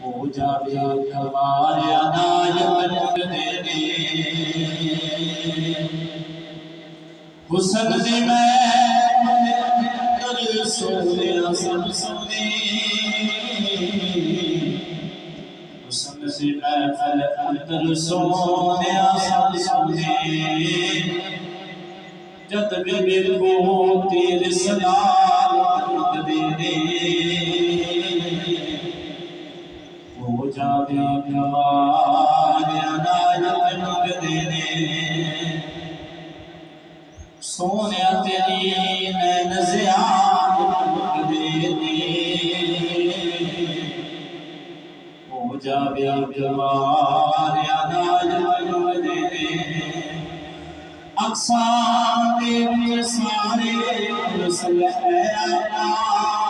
हो जावे कमाल अनाज मंगदे ने हुसन दी मैं सोनिया सब सोनी हुसन दी महफिल अंदर सोनिया सब सोनी जद भी देखो तेरे सलाम मंगदे ने हो जावे कमाल अनाज मंगदे ने सोने तेरी नैन ज़ियाद मंगदे ने हो जावे कमाल अनाज मंगदे ने अक़साम दे सारे मुसल है